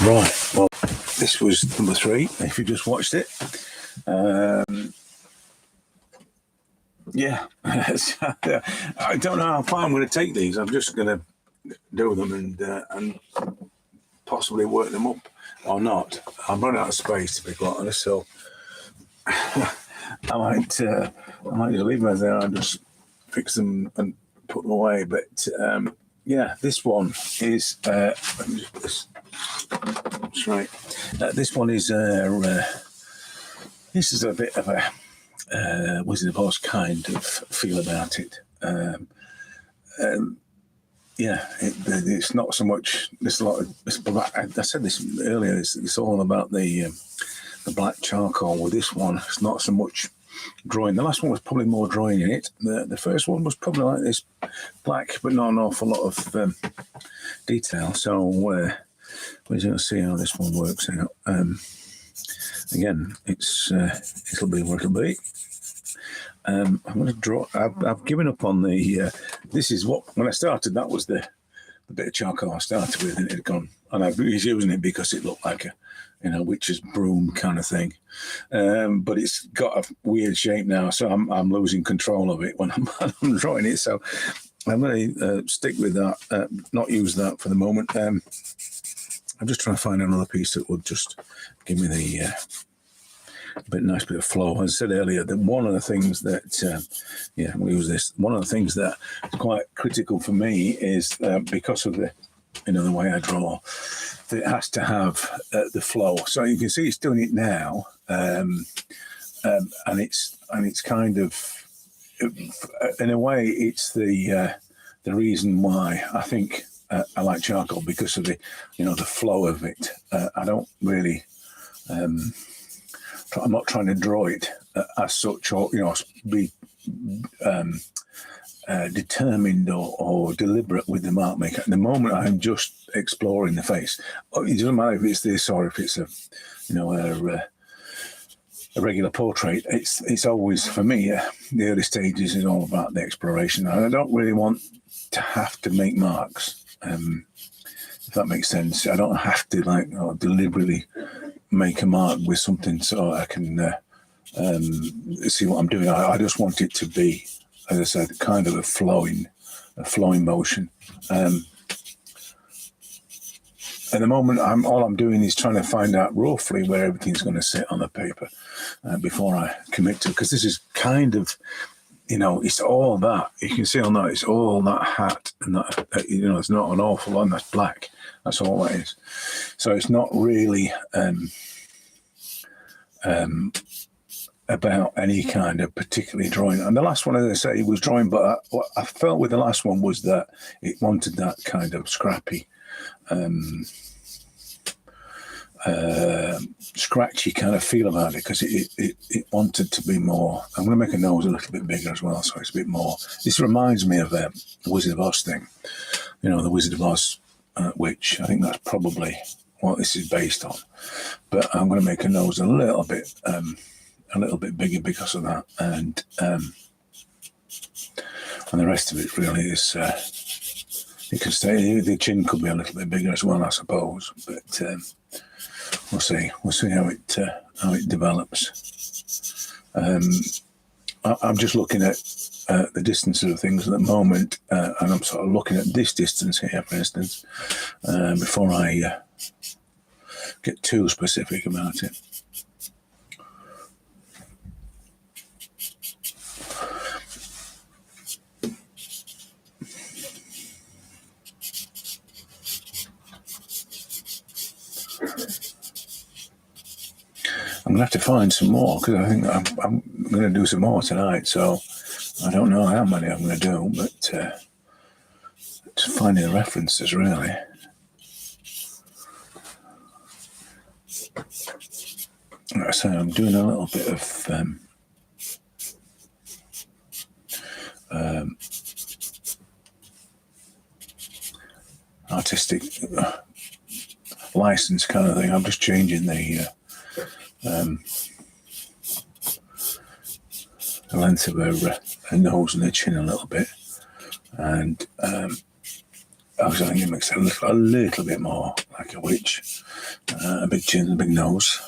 Right, well, this was number 3, if you just watched it. Yeah, I don't know how far I'm going to take these. I'm just going to do them and possibly work them up or not. I'm running out of space, to be quite honest, so I might just leave them there and just fix them and put them away. But yeah, this one is let me just put this. That's right. This one is this is a bit of a Wizard of Oz kind of feel about it. Yeah, it's not so much. There's a lot of. I said this earlier. It's all about the black charcoal. With this one, it's not so much drawing. The last one was probably more drawing in it. The first one was probably like this, black, but not an awful lot of detail. So we're going to see how this one works out. Again, it'll be what it'll be. I'm going to draw. I've given up on the. This is what when I started. That was the bit of charcoal I started with, and it had gone. And I was using it because it looked like a, witch's broom kind of thing. But it's got a weird shape now, so I'm losing control of it when I'm drawing it. So I'm going to stick with that. Not use that for the moment. I'm just trying to find another piece that would just give me the. Nice bit of flow. As I said earlier, that one of the things that, we'll use this. One of the things that is quite critical for me is because of the, the way I draw, that it has to have the flow. So you can see it's doing it now, and it's kind of, in a way, it's the reason why I think I like charcoal, because of the, the flow of it. I don't really. I'm not trying to draw it as such, or be determined or deliberate with the mark maker. At the moment, I'm just exploring the face. It doesn't matter if it's this or if it's a regular portrait. It's always, for me, the early stages is all about the exploration. And I don't really want to have to make marks. If that makes sense, I don't have to deliberately make a mark with something so I can see what I'm doing. I just want it to be, as I said, kind of a flowing motion. At the moment, all I'm doing is trying to find out roughly where everything's going to sit on the paper before I commit to it, because this is kind of, it's all that. You can see on that, it's all that hat, and that, it's not an awful lot, that's black. That's all that is. So it's not really about any kind of particularly drawing. And the last one, as I say, was drawing, but what I felt with the last one was that it wanted that kind of scrappy, scratchy kind of feel about it, because it wanted to be more. I'm going to make a nose a little bit bigger as well, so it's a bit more. This reminds me of the Wizard of Oz thing, the Wizard of Oz witch. I think that's probably what this is based on. But I'm going to make a nose a little bit bigger because of that, and the rest of it really is. You can say the chin could be a little bit bigger as well, I suppose. But we'll see. We'll see how it develops. I'm just looking at the distance of things at the moment, and I'm sort of looking at this distance here, for instance, before I get too specific about it. I'm going to have to find some more, because I think I'm going to do some more tonight, so I don't know how many I'm going to do, but just finding the references, really. Like I say, I'm doing a little bit of artistic license kind of thing. I'm just changing the length of her nose and her chin a little bit, and I think it makes it a little bit more like a witch. A big chin and a big nose.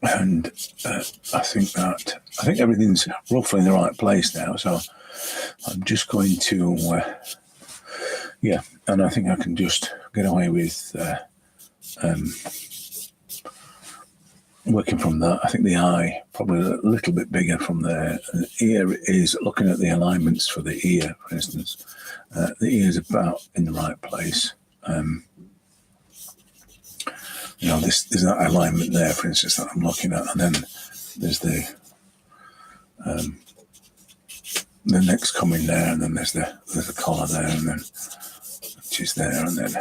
And I think everything's roughly in the right place now. So I'm just going to, and I think I can just get away with working from that. I think the eye probably a little bit bigger from there. And the ear is looking at the alignments for the ear, for instance. The ear is about in the right place. There's that alignment there, for instance, that I'm looking at, and then there's the next coming there, and then there's the collar there, and then which is there, and then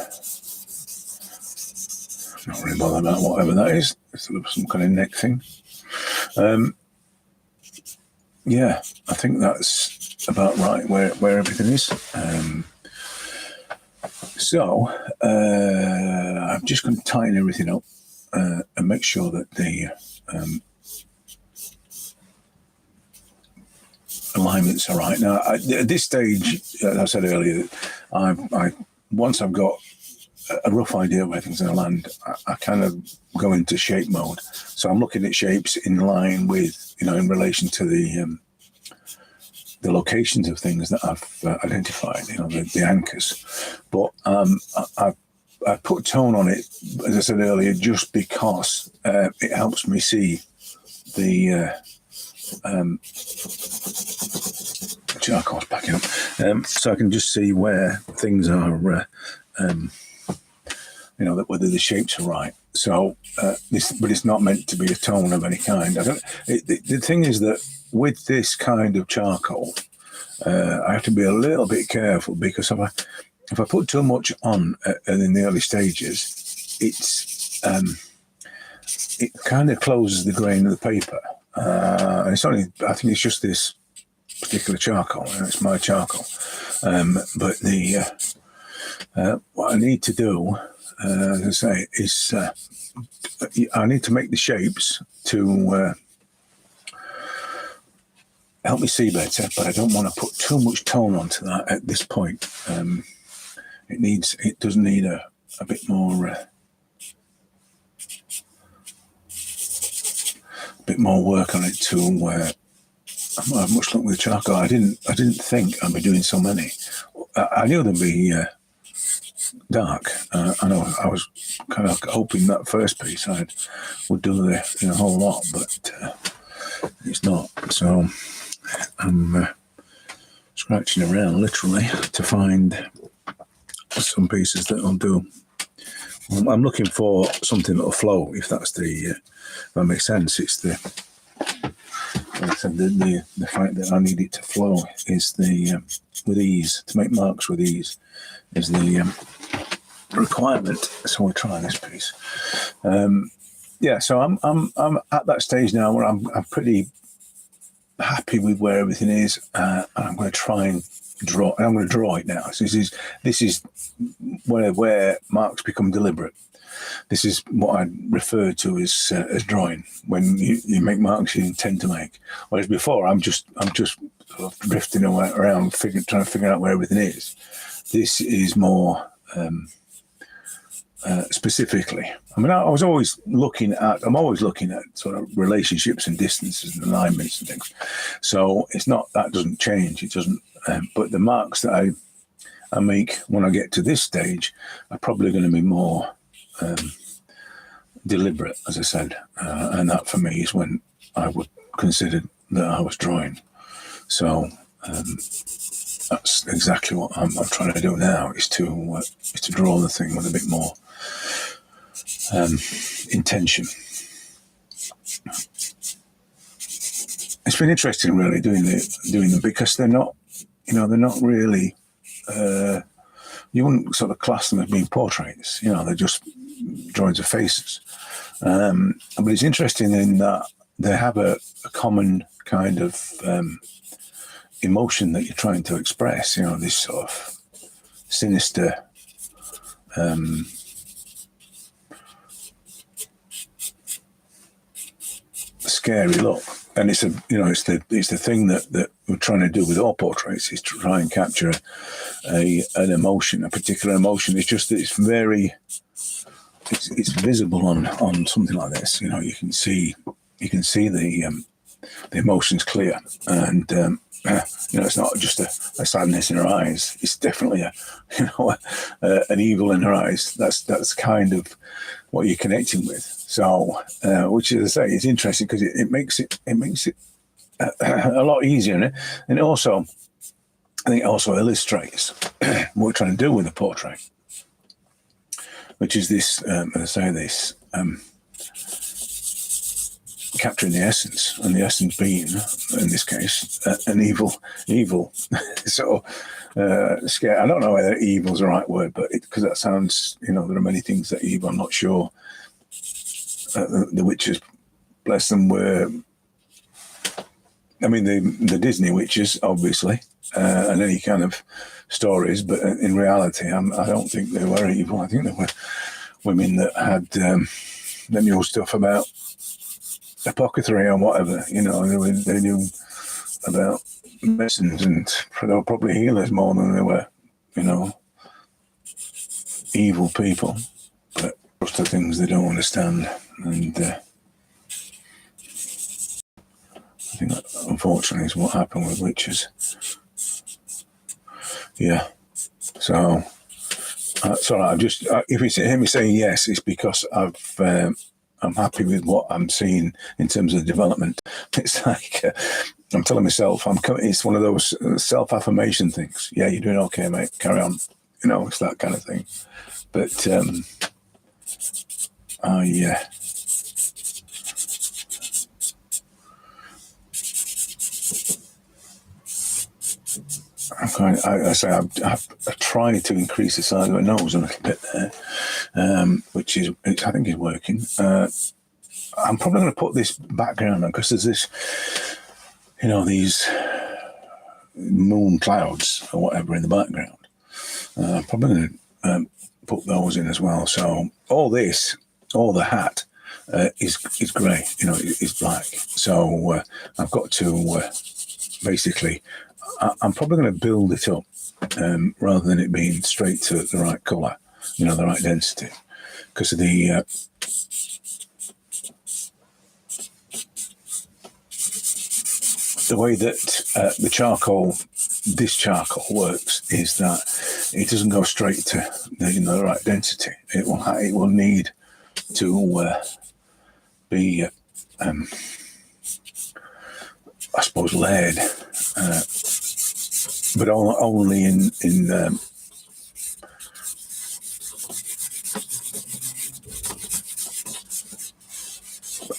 I'm not really bothered about whatever that is. It's sort of some kind of neck thing. I think that's about right where everything is. So I'm just going to tighten everything up and make sure that the alignments are right. Now, at this stage, as I said earlier, I once I've got a rough idea of where things are going to land, I kind of go into shape mode. So I'm looking at shapes in line with, in relation to the locations of things that I've identified, the anchors. But I put tone on it, as I said earlier, just because it helps me see the charcoal's packing up, so I can just see where things are, whether the shapes are right. So but it's not meant to be a tone of any kind. The thing is that with this kind of charcoal, I have to be a little bit careful, because if I put too much on in the early stages, it kind of closes the grain of the paper. And I think it's just this particular charcoal, and it's my charcoal. But what I need to do, as I say, is I need to make the shapes to help me see better, but I don't want to put too much tone onto that at this point. It does need a bit more work on it to have much luck with the charcoal. I didn't think I'd be doing so many. I knew they'd be dark. I know I was kind of hoping that first piece I would do the whole lot, but it's not. So I'm scratching around literally to find some pieces that I'll do. I'm looking for something that'll flow, if that makes sense. It's like I said, the fact that I need it to flow is with ease, to make marks with ease is the requirement. So we'll try this piece. So I'm at that stage now where I'm pretty happy with where everything is, and I'm going to try and draw. And I'm going to draw it now. So this is where marks become deliberate. This is what I refer to as drawing. When you make marks, you intend to make. Whereas before, I'm just sort of drifting around, trying to figure out where everything is. This is more specifically. I mean, I'm always looking at sort of relationships and distances and alignments and things. So it's not, that doesn't change. It doesn't. But the marks that I make when I get to this stage are probably going to be more deliberate, as I said, and that for me is when I would consider that I was drawing. So that's exactly what I'm trying to do now, is to draw the thing with a bit more intention. It's been interesting, really, doing them, because they're not really. You wouldn't sort of class them as being portraits. They're just drawings of faces. But it's interesting in that they have a common kind of emotion that you're trying to express. This sort of sinister, scary look. and it's the thing that we're trying to do with all portraits is to try and capture an emotion, a particular emotion. It's just that it's visible on something like this. You can see the emotions clear, and it's not just a sadness in her eyes. It's definitely an evil in her eyes. That's kind of what you're connecting with. So, which, as I say, is interesting because it makes it a lot easier, and it also, I think, it also illustrates what we're trying to do with the portrait, which is this, as I say, this capturing the essence, and the essence being, in this case, an evil sort of scare. I don't know whether evil is the right word, but because that sounds, there are many things that evil. I'm not sure. The witches, bless them, were. I mean, the Disney witches, obviously, and any kind of stories, but in reality, I don't think they were evil. I think they were women that had that knew stuff about apothecary or whatever. They knew about medicines, and they were probably healers more than they were, evil people. But most of the things they don't understand, and I think that, unfortunately, is what happened with witches. Yeah. So it's all right. If you hear me saying yes, it's because I'm happy with what I'm seeing in terms of development. It's like I'm telling myself, it's one of those self-affirmation things. Yeah, you're doing okay, mate. Carry on. It's that kind of thing. But yeah. I've tried to increase the size of my nose a little bit there, which I think is working. I'm probably going to put this background on because there's this, these moon clouds or whatever in the background. I'm probably going to put those in as well. So all the hat is grey, is black. So I've got to basically. I'm probably going to build it up rather than it being straight to the right colour, the right density, because of the way that this charcoal works is that it doesn't go straight to the right density. It will need to be, I suppose, layered. But only in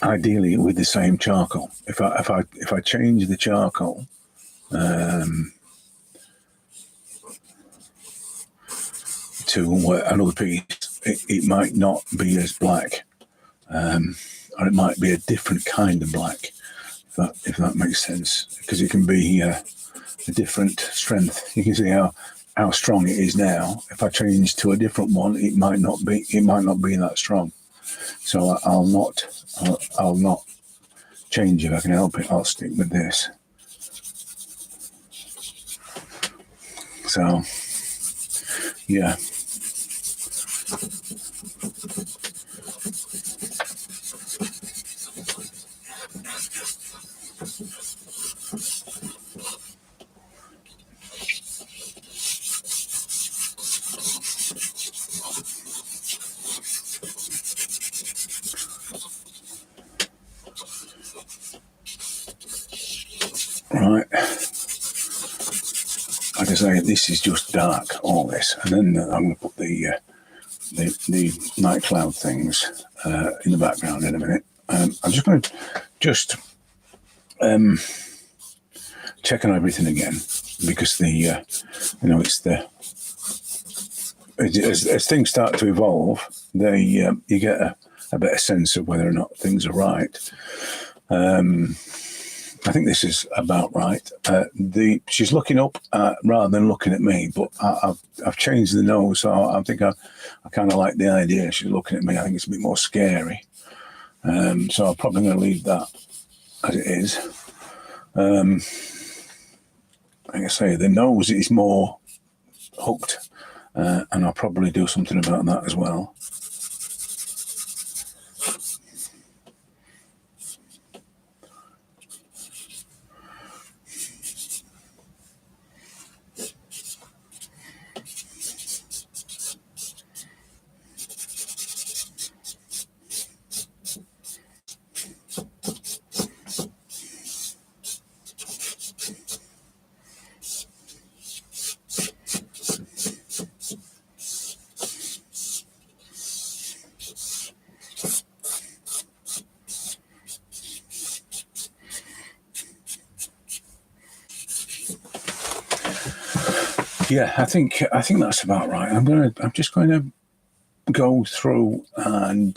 ideally with the same charcoal. If I change the charcoal to another piece, it might not be as black, or it might be a different kind of black. If that makes sense, because it can be a different strength. You can see how strong it is now. If I change to a different one, it might not be that strong. So I'll not change if I can help it. I'll stick with this. So yeah. Right, like I say, this is just dark, all this, and then I'm going to put the night cloud things in the background in a minute. I'm just going to check on everything again, because as things start to evolve, you get a better sense of whether or not things are right. I think this is about right. She's looking up rather than looking at me, but I've changed the nose, so I think I kind of like the idea. She's looking at me. I think it's a bit more scary. So I'm probably going to leave that as it is. Like I say, the nose is more hooked, and I'll probably do something about that as well. Yeah, I think that's about right. I'm just going to go through and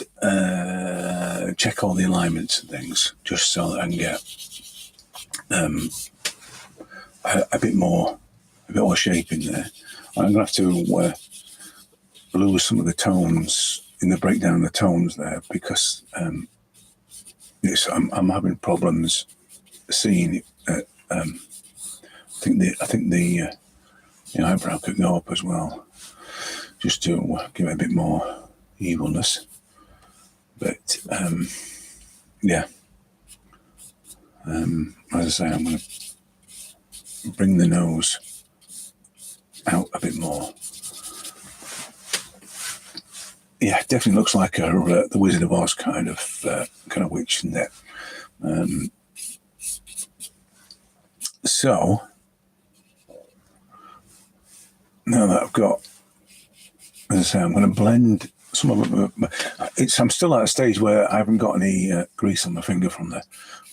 check all the alignments and things, just so that I can get a bit more shape in there. I'm going to have to lose some of the tones in the breakdown of the tones there, because I'm having problems seeing it. I think the eyebrow could go up as well, just to give it a bit more evenness. But yeah, as I say, I'm going to bring the nose out a bit more. Yeah, it definitely looks like the Wizard of Oz kind of witch in there. So now that I've got, as I say, I'm going to blend some of it. I'm still at a stage where I haven't got any grease on my finger from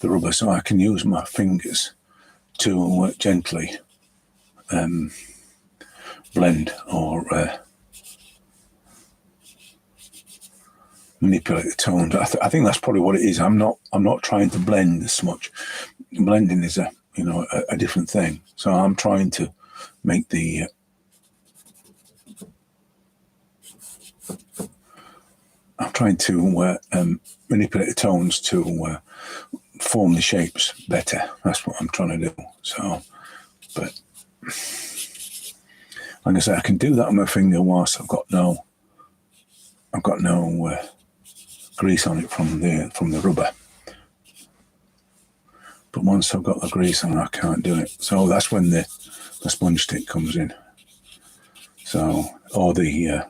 the rubber, so I can use my fingers to gently blend or manipulate the tones. I think that's probably what it is. I'm not trying to blend as much. Blending is a different thing. So I'm trying to make the manipulate the tones to form the shapes better. That's what I'm trying to do. So, but like I say, I can do that on my finger whilst I've got no grease on it from the rubber. But once I've got the grease on, I can't do it. So that's when the sponge stick comes in. So, or the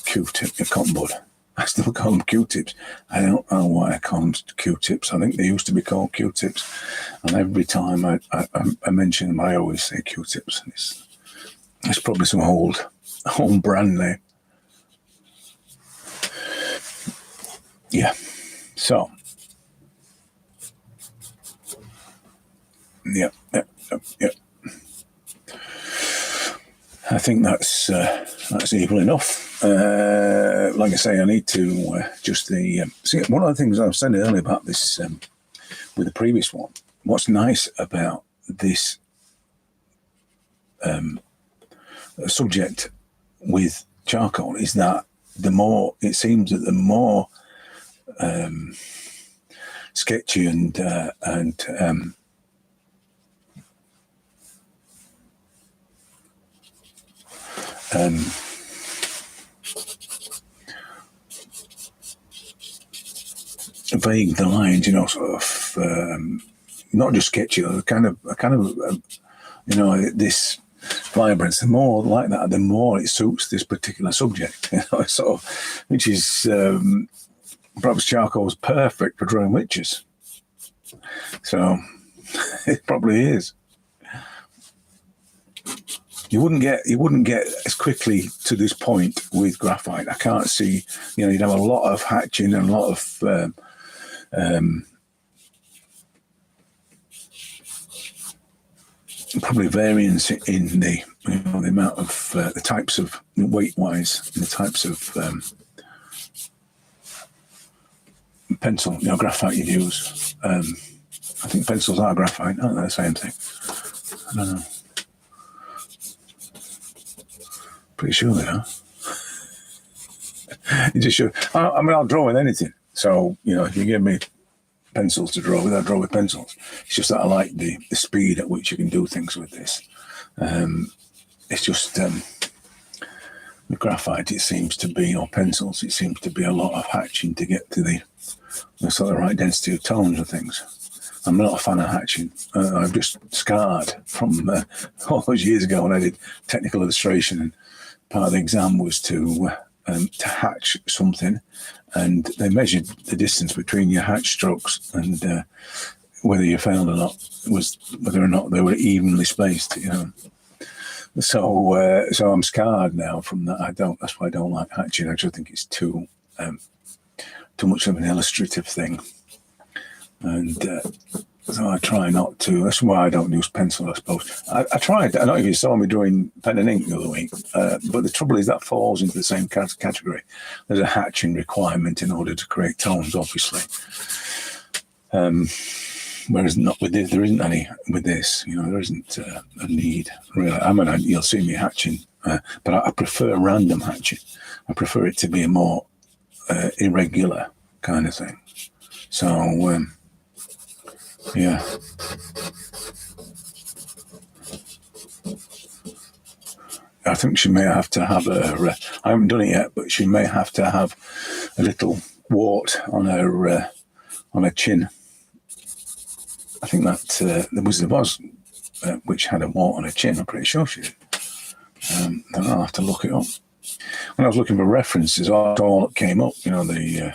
Q-tip, the cotton bud. I still call them Q-tips. I don't know why I call them Q-tips. I think they used to be called Q-tips. And every time I mention them, I always say Q-tips. It's probably some old brand name. Yeah. So. Yeah. I think that's evil enough. Like I say, I need to just see. One of the things I was saying earlier about this with the previous one. What's nice about this subject with charcoal is that the more sketchy and vague the lines, sort of not just sketchy, this vibrance. The more like that, the more it suits this particular subject. Sort of, which is perhaps charcoal is perfect for drawing witches. So it probably is. You wouldn't get as quickly to this point with graphite. I can't see. You'd have a lot of hatching and a lot of probably variance in the amount of the types of weight wise, the types of pencil, graphite you'd use. I think pencils are graphite, aren't they? The same thing. I don't know. Pretty sure they are. You just should. I'll draw with anything. So if you give me pencils to draw with. I draw with pencils. It's just that I like the speed at which you can do things with this. It's just with graphite, it seems to be, or pencils, it seems to be a lot of hatching to get to the sort of right density of tones and things. I'm not a fan of hatching. I'm just scarred from all those years ago when I did technical illustration, and part of the exam was to hatch something, and they measured the distance between your hatch strokes, and whether you failed or not was whether or not they were evenly spaced. So I'm scarred now from that. That's why I don't like hatching. I just think it's too much of an illustrative thing, and so I try not to. That's why I don't use pencil, I suppose. I tried. I don't know if you saw me drawing pen and ink the other week, but the trouble is that falls into the same category. There's a hatching requirement in order to create tones, obviously. Whereas not with this, there isn't any with this. There isn't a need really. I mean, you'll see me hatching, but I prefer random hatching. I prefer it to be a more irregular kind of thing. So yeah. I think she may have to have I haven't done it yet, but she may have to have a little wart on her chin. I think that the Wizard of Oz, which had a wart on her chin, I'm pretty sure she did. Then I'll have to look it up. When I was looking for references, all that came up, the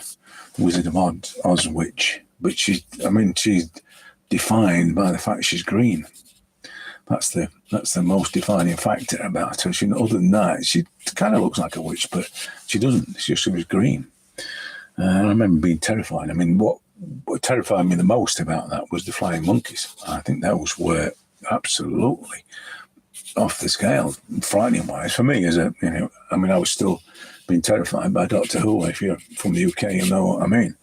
Wizard of Oz witch. But she's defined by the fact she's green. That's the most defining factor about her. Other than that, she kind of looks like a witch, but she doesn't. She was green. And I remember being terrified. I mean, what terrified me the most about that was the flying monkeys. I think those were absolutely off the scale, frightening wise for me. I was still being terrified by Doctor Who. If you're from the UK, you know what I mean.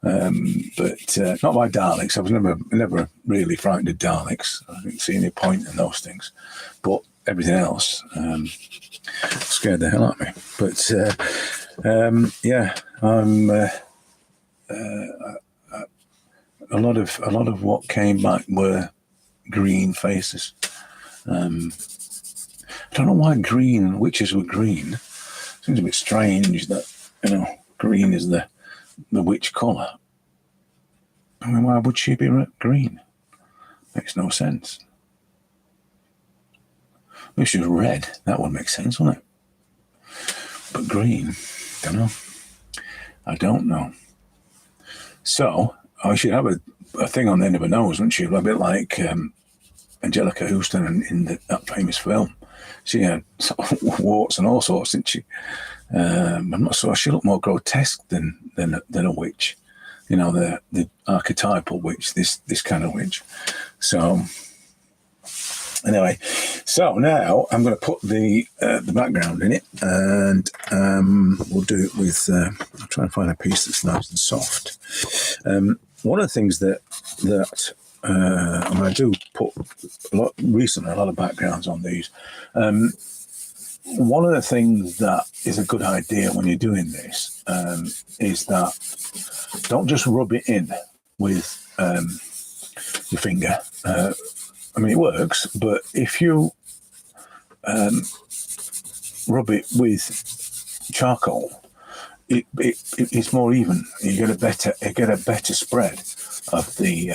But not by Daleks. I was never really frightened of Daleks. I didn't see any point in those things. But everything else scared the hell out of me. But I'm a lot of what came back were green faces. I don't know why witches were green. Seems a bit strange that green is the witch colour. I mean, why would she be green? Makes no sense. If she was red, that would make sense, wouldn't it? But green, I don't know. So I should have a thing on the end of her nose, wouldn't she? A bit like Angelica Houston in that famous film. She had warts and all sorts, didn't she? I'm not sure. She looked more grotesque than a witch. The archetypal witch, this kind of witch. So anyway, now I'm going to put the background in it, and we'll do it with. I'll try and find a piece that's nice and soft. One of the things that I do put a lot of backgrounds on these. One of the things that is a good idea when you're doing this is that don't just rub it in with your finger. It works, but if you rub it with charcoal, it's more even. You get a better spread of the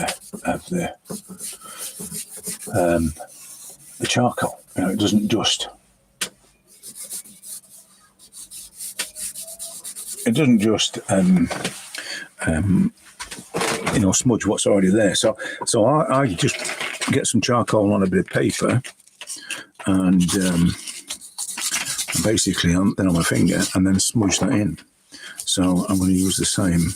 charcoal. It doesn't just. It doesn't just smudge what's already there. So I just get some charcoal on a bit of paper, and basically then on my finger, and then smudge that in. So I'm going to use the same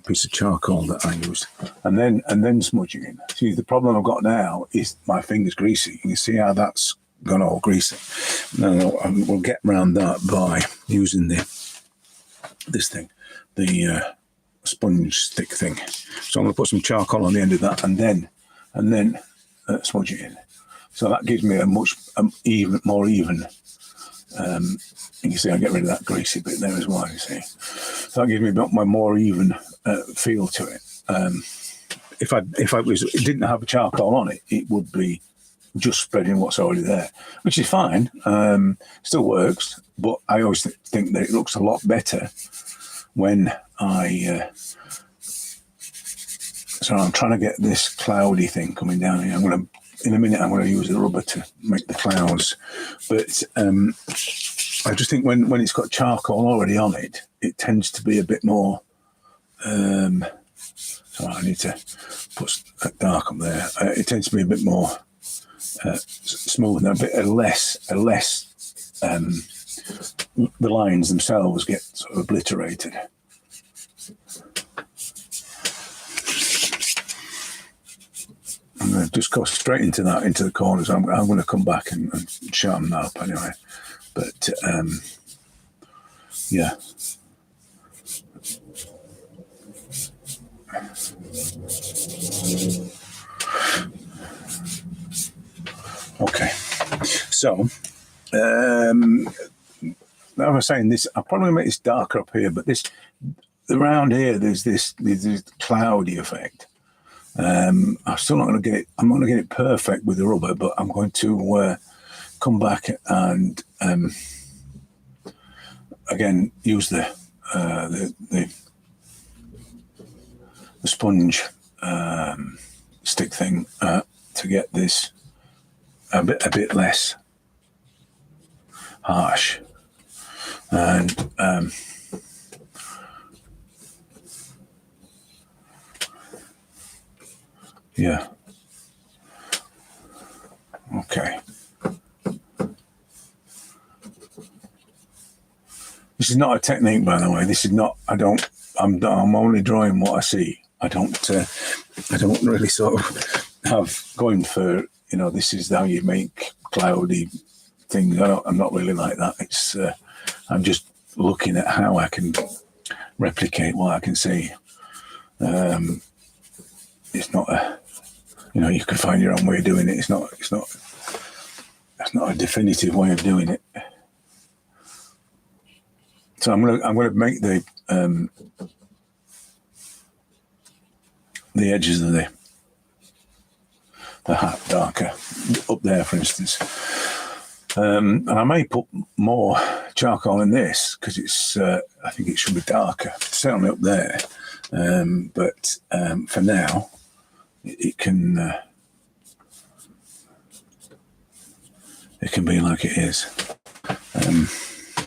piece of charcoal that I used, and then smudge it in. See, the problem I've got now is my finger's greasy. You can see how that's gone all greasy. Now we'll get around that by using this thing, the sponge stick thing. So I'm going to put some charcoal on the end of that, and then smudge it in. So that gives me a much more even. You can see I get rid of that greasy bit there as well. You see, so that gives me a bit more even feel to it. if it didn't have a charcoal on it, it would be just spreading what's already there, which is fine. Still works, but I always think that it looks a lot better when so I'm trying to get this cloudy thing coming down here. In a minute, I'm going to use the rubber to make the clouds. But I just think when it's got charcoal already on it, it tends to be a bit more. So I need to put dark up there. It tends to be a bit more smooth and a less. The lines themselves get sort of obliterated. I'm going to just go straight into the corners. I'm going to come back and sharpen that up anyway. But yeah. Okay. So, I was saying this. I'll probably make this darker up here, but around here, there's this cloudy effect. I'm still not going to get it. I'm not going to get it perfect with the rubber, but I'm going to come back and again use the sponge stick thing to get this a bit less harsh, and yeah. Okay. This is not a technique, by the way. This is not. I'm only drawing what I see. I don't really sort of have going for, this is how you make cloudy things. I'm not really like that. It's I'm just looking at how I can replicate what I can see. It's not a, you can find your own way of doing it. It's not a definitive way of doing it. So I'm gonna make the edges of the hat darker up there, for instance. And I may put more charcoal in this because it's. I think it should be darker, certainly up there. But for now, it can be like it is.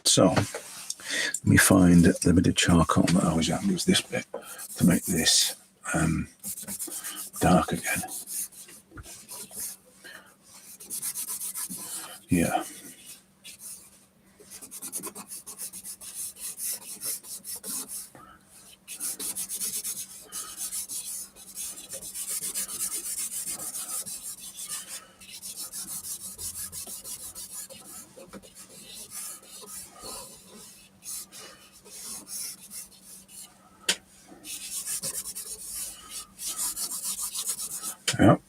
So let me find the bit of charcoal that I was going to use this bit to make this dark again. Yeah. Yep.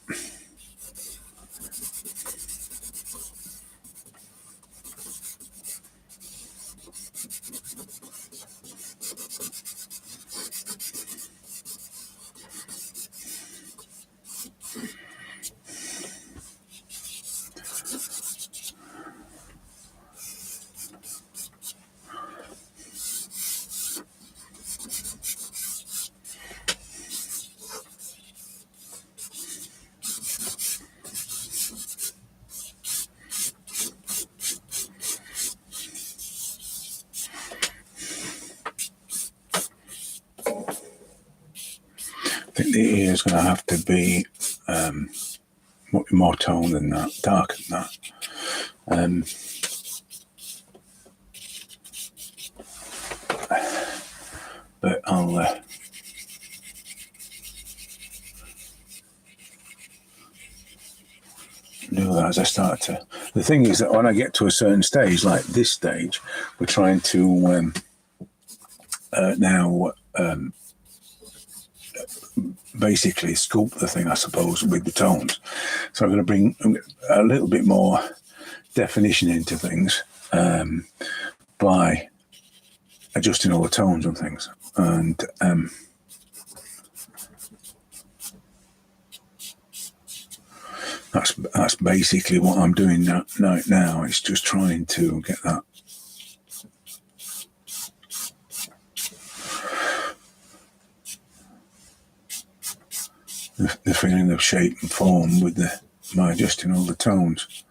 I think the ear is going to have to be more tone than that, darker than that. But I'll do that as I start to. The thing is that when I get to a certain stage, like this stage, we're trying to now basically sculpt the thing, I suppose, with the tones. So I'm going to bring a little bit more definition into things by adjusting all the tones and things. And that's basically what I'm doing now. It's just trying to get that the feeling of shape and form with by adjusting all the tones.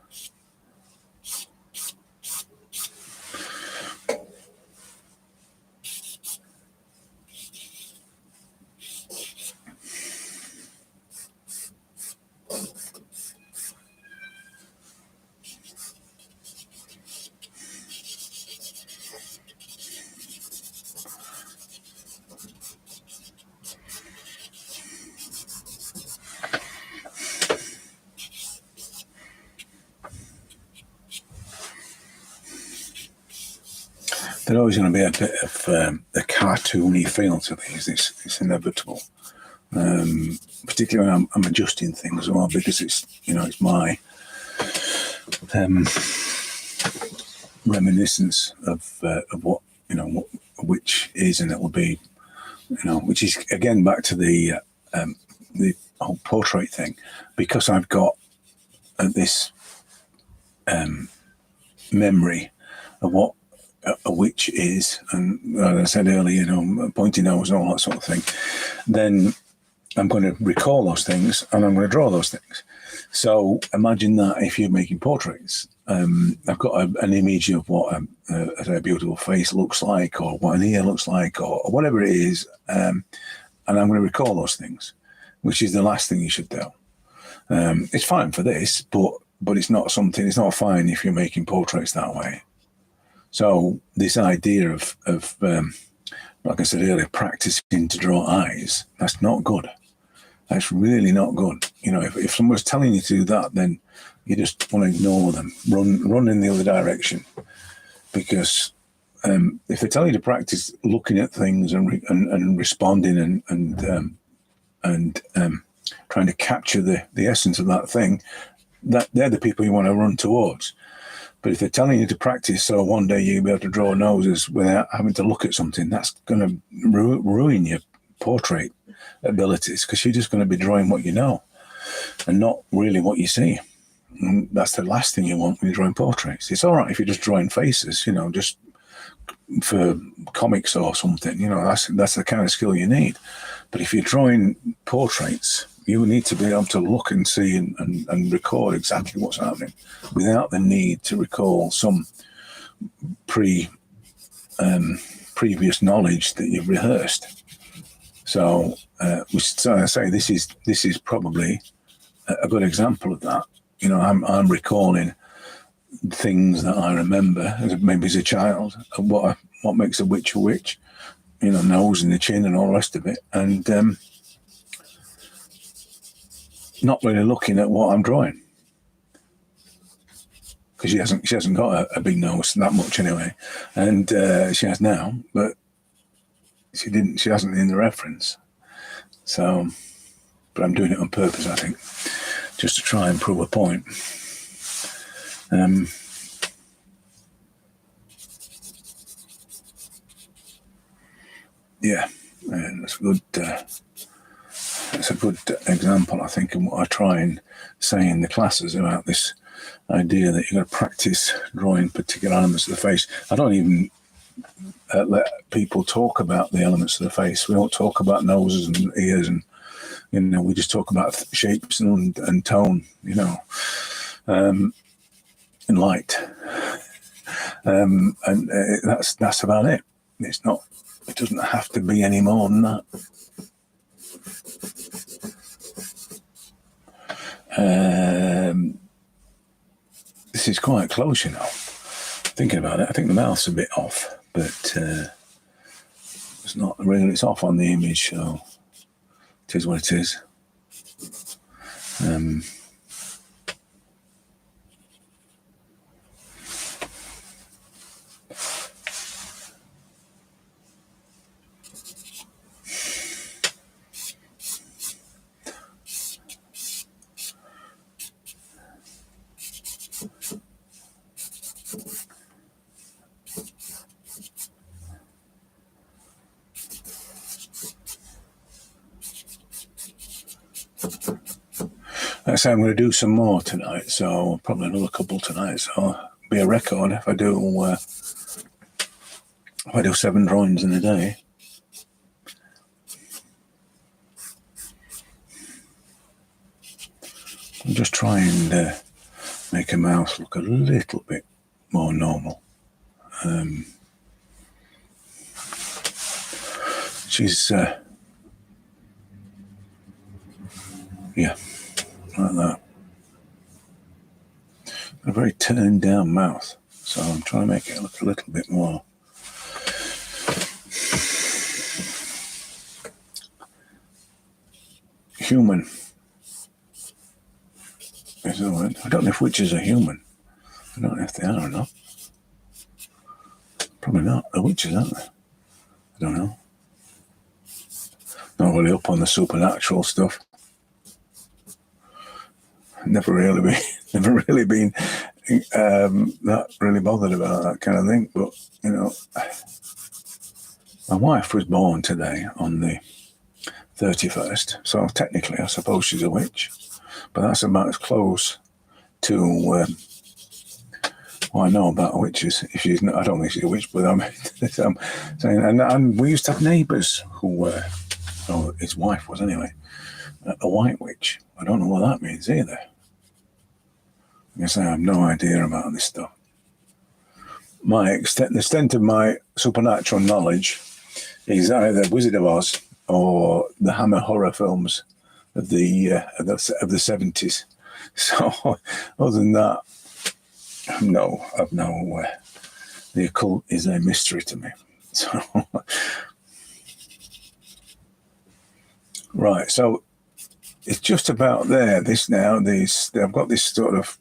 There's always going to be a bit of a cartoony feel to these. It's inevitable, particularly when I'm adjusting things as well, because it's my reminiscence of what which is, and it will be which is again back to the whole portrait thing, because I've got this memory of what a witch is, and as I said earlier, pointy nose and all that sort of thing, then I'm going to recall those things and I'm going to draw those things. So imagine that if you're making portraits, I've got an image of what a beautiful face looks like, or what an ear looks like, or whatever it is, and I'm going to recall those things, which is the last thing you should do. It's fine for this, but it's not something. It's not fine if you're making portraits that way. So this idea of like I said earlier, practicing to draw eyes, that's not good. That's really not good. If someone's telling you to do that, then you just want to ignore them, run in the other direction. Because if they tell you to practice looking at things and responding and trying to capture the essence of that thing, that they're the people you want to run towards. But if they're telling you to practice so one day you'll be able to draw noses without having to look at something, that's going to ruin your portrait abilities, because you're just going to be drawing what you know and not really what you see. And that's the last thing you want when you're drawing portraits. It's all right if you're just drawing faces, just for comics or something. That's the kind of skill you need. But if you're drawing portraits, you need to be able to look and see and record exactly what's happening without the need to recall some previous knowledge that you've rehearsed. So, I say this is probably a good example of that. I'm recalling things that I remember maybe as a child, and what makes a witch, nose and the chin and all the rest of it, and not really looking at what I'm drawing, because she hasn't got a big nose that much anyway, and she has now, but she hasn't in the reference. So, but I'm doing it on purpose, I think, just to try and prove a point. Yeah, and that's good. It's a good example, I think, and what I try and say in the classes about this idea that you've got to practice drawing particular elements of the face. I don't even let people talk about the elements of the face. We don't talk about noses and ears, and we just talk about shapes and tone, and light, and that's about it. It's not. It doesn't have to be any more than that. This is quite close, thinking about it. I think the mouth's a bit off, but it's not really. It's off on the image, so it is what it is. I say, I'm going to do some more tonight, so probably another couple tonight. So it'll be a record if I do 7 drawings in a day. I'll just try and make a mouse look a little bit more normal. She's yeah, like that. A very turned down mouth, so I'm trying to make it look a little bit more human. Is that right? I don't know if witches are human. I don't know if they are or not. Probably not. They're witches, aren't they? I don't know. Not really up on the supernatural stuff. Never really been that really bothered about that kind of thing. But you know, my wife was born today on the 31st, so technically, I suppose she's a witch. But that's about as close to what I know about witches. If she's not, I don't think she's a witch, but I'm saying. And we used to have neighbours who were, his wife was anyway, a white witch. I don't know what that means either. I guess I have no idea about this stuff. The extent of my supernatural knowledge is either Wizard of Oz or the Hammer horror films of the 70s. So other than that, no, the occult is a mystery to me. So right, so it's just about there. I've got this sort of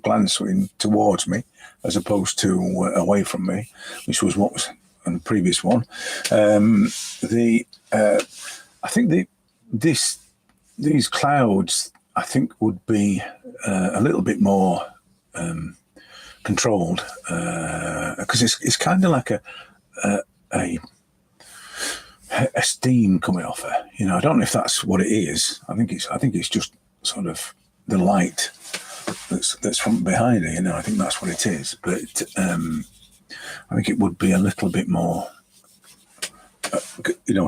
glancing towards me as opposed to away from me, which was what was on the previous one. I think these clouds, I think, would be a little bit more controlled because it's kind of like a steam coming off her. You know, I don't know if that's what it is. I think it's just sort of the light that's from behind her. You know, I think that's what it is. But I think it would be a little bit more,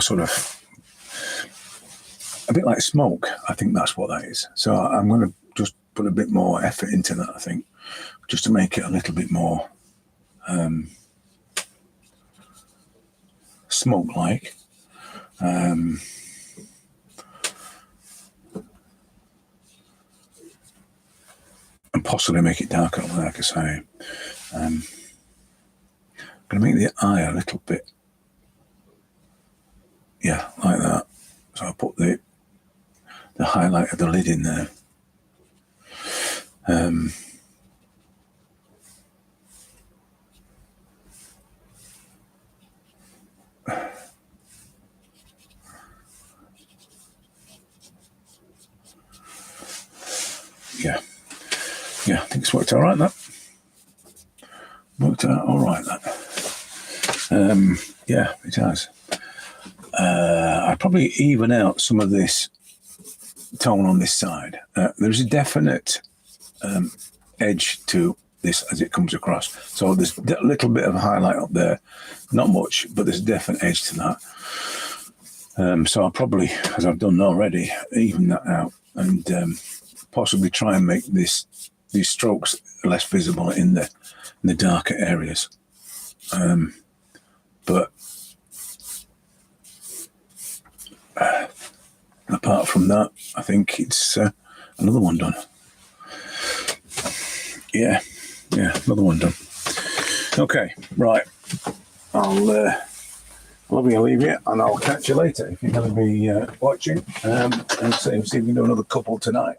sort of a bit like smoke. I think that's what that is. So I'm going to just put a bit more effort into that, I think, just to make it a little bit more smoke-like. And possibly make it darker, like I say. I'm going to make the eye a little bit, like that. So I'll put the highlight of the lid in there. Yeah, I think it's worked all right, that. Worked out all right, that. Yeah, it has. I'd probably even out some of this tone on this side. There's a definite edge to this as it comes across. So there's a little bit of a highlight up there. Not much, but there's a definite edge to that. So I'll probably, as I've done already, even that out and possibly try and make these strokes less visible in the darker areas. But apart from that, I think it's another one done. Yeah, another one done. Okay, right. I'll leave you, and I'll catch you later if you're going to be watching. And see if we can do another couple tonight.